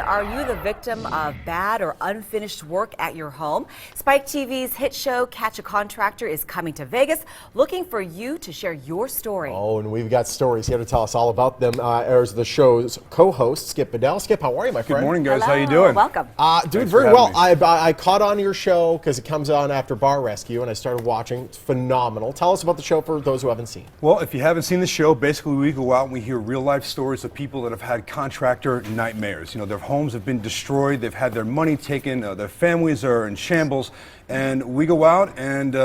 Are you the victim of bad or unfinished work at your home? Spike TV's hit show Catch A Contractor is coming to Vegas, looking for you to share your story. Oh, and we've got stories here to tell us all about them. As the show's co-host, Skip Bedell. Skip, how are you, my friend? Good morning, guys. Hello. How you doing? Welcome. Dude, very well. I caught on your show because it comes on after Bar Rescue, and I started watching. It's phenomenal. Tell us about the show for those who haven't seen. Well, if you haven't seen the show, basically we go out and we hear real-life stories of people that have had contractor nightmares. You know, their homes have been destroyed, they've had their money taken, their families are in shambles, and we go out and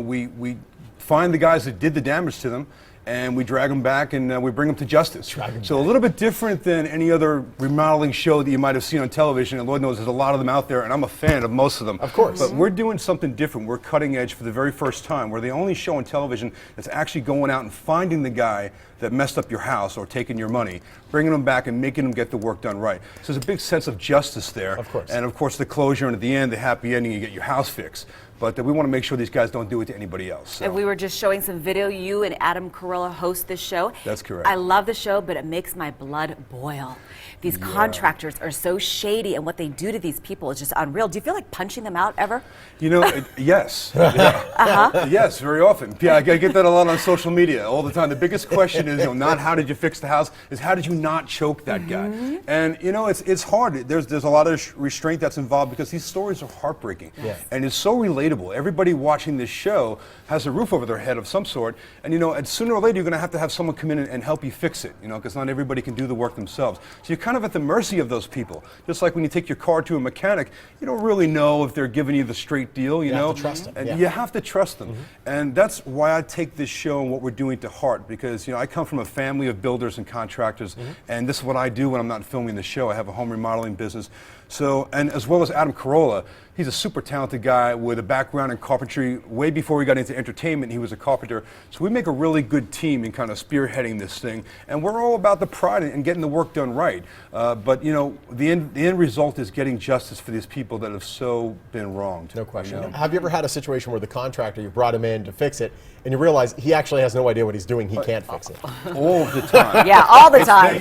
we find the guys that did the damage to them, and we drag them back and we bring them to justice. So a little bit different than any other remodeling show that you might have seen on television, and Lord knows there's a lot of them out there, and I'm a fan of most of them. Of course. But we're doing something different. We're cutting edge for the very first time. We're the only show on television that's actually going out and finding the guy that messed up your house or taking your money, bringing them back and making them get the work done right. So there's a big sense of justice there. Of course. And of course the closure, and at the end, the happy ending, you get your house fixed. But we want to make sure these guys don't do it to anybody else. So. And we were just showing some video. You and Adam Carolla host this show. That's correct. I love the show, but it makes my blood boil. These contractors are so shady, and what they do to these people is just unreal. Do you feel like punching them out ever? You know, yes. Yeah. Yes, very often. Yeah, I get that a lot on social media all the time. The biggest question is, not how did you fix the house, is how did you not choke that guy? And it's hard. There's a lot of restraint that's involved because these stories are heartbreaking. Yeah. And it's so relatable. Everybody watching this show has a roof over their head of some sort, and sooner or later you're going to have someone come in and help you fix it, because not everybody can do the work themselves. So you're kind of at the mercy of those people. Just like when you take your car to a mechanic, you don't really know if they're giving you the straight deal, you know? have to trust them. And you have to trust them. And that's why I take this show and what we're doing to heart, because I come from a family of builders and contractors, and this is what I do when I'm not filming the show. I have a home remodeling business. So, and as well as Adam Carolla, he's a super talented guy with a background in carpentry. Way before he got into entertainment, he was a carpenter. So we make a really good team in kind of spearheading this thing. And we're all about the pride and getting the work done right. But the end result is getting justice for these people that have so been wronged. No question. Have you ever had a situation where the contractor, you brought him in to fix it, and you realize he actually has no idea what he's doing, he can't fix it? All the time. Yeah, all the time.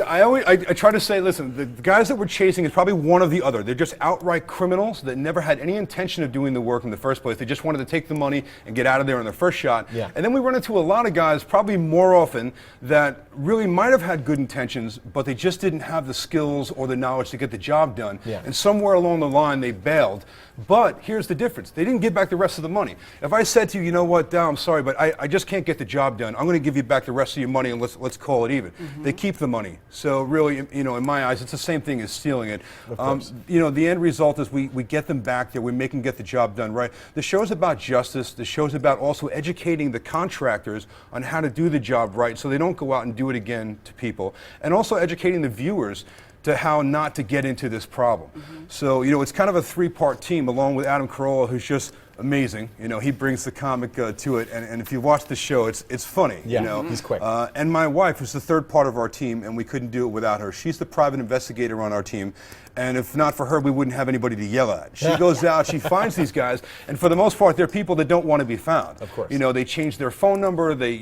I try to say, listen, the guys that we're chasing is probably one or the other. They're just outright criminals that never had any intention of doing the work in the first place. They just wanted to take the money and get out of there on their first shot. Yeah. And then we run into a lot of guys, probably more often, that really might have had good intentions, but they just didn't have the skills or the knowledge to get the job done. Yeah. And somewhere along the line, they bailed. But here's the difference. They didn't give back the rest of the money. If I said to you, you know what, Dow, I'm sorry, but I just can't get the job done. I'm going to give you back the rest of your money and let's call it even. They keep the money. So really, in my eyes, it's the same thing as stealing it. The end result is we get them back there. We make them get the job done right. The show's about justice. The show's about also educating the contractors on how to do the job right so they don't go out and do it again to people. And also educating the viewers to how not to get into this problem. So, it's kind of a three-part team along with Adam Carolla, who's just amazing. He brings the comic to it, and if you watch the show, it's funny. Yeah, he's quick. And my wife is the third part of our team, and we couldn't do it without her. She's the private investigator on our team, and if not for her, we wouldn't have anybody to yell at. She goes out, she finds these guys, and for the most part, they're people that don't want to be found. Of course. They change their phone number, they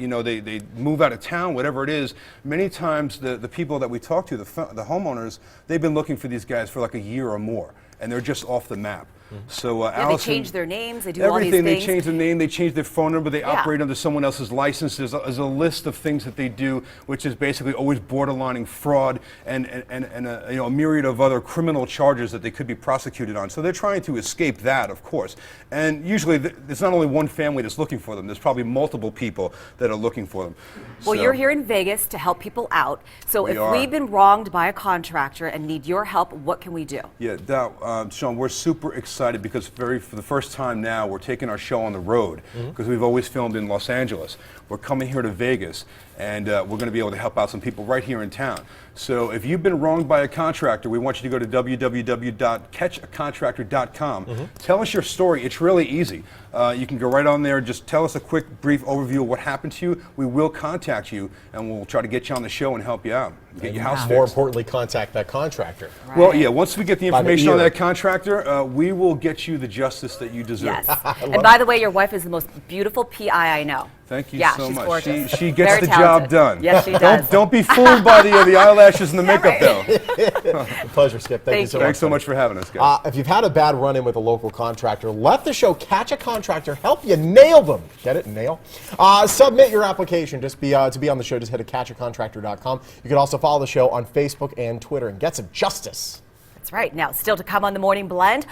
move out of town, whatever it is. Many times, the people that we talk to, the homeowners, they've been looking for these guys for like a year or more, and they're just off the map. So they change their names, they do everything. all these things. They change their name, they change their phone number, they operate under someone else's license. There's a list of things that they do, which is basically always borderlining fraud and a myriad of other criminal charges that they could be prosecuted on. So they're trying to escape that, of course. And usually it's not only one family that's looking for them, there's probably multiple people that are looking for them. Well, you're here in Vegas to help people out. So if we've been wronged by a contractor and need your help, what can we do? Yeah, Sean, we're super excited because for the first time now we're taking our show on the road because we've always filmed in Los Angeles. We're coming here to Vegas, and we're going to be able to help out some people right here in town. So if you've been wronged by a contractor, we want you to go to www.catchacontractor.com. Tell us your story. It's really easy. You can go right on there. Just tell us a quick, brief overview of what happened to you. We will contact you, and we'll try to get you on the show and help you out. Get your house fixed. More importantly, contact that contractor. Right. Well, yeah, once we get the information on that contractor, we will get you the justice that you deserve. Yes. And by the way, your wife is the most beautiful PI I know. Thank you yeah, so she's much. Gorgeous. She gets Very the talented. job done. Yes, she does. Don't be fooled by the eyelashes and the makeup, though. Pleasure, Skip. Thank you so much. Thanks so much for having us, guys. If you've had a bad run-in with a local contractor, let the show Catch a Contractor help you nail them. Get it? Nail? Submit your application. Just to be on the show, just head to catchacontractor.com. You can also follow the show on Facebook and Twitter and get some justice. That's right. Now, still to come on the Morning Blend.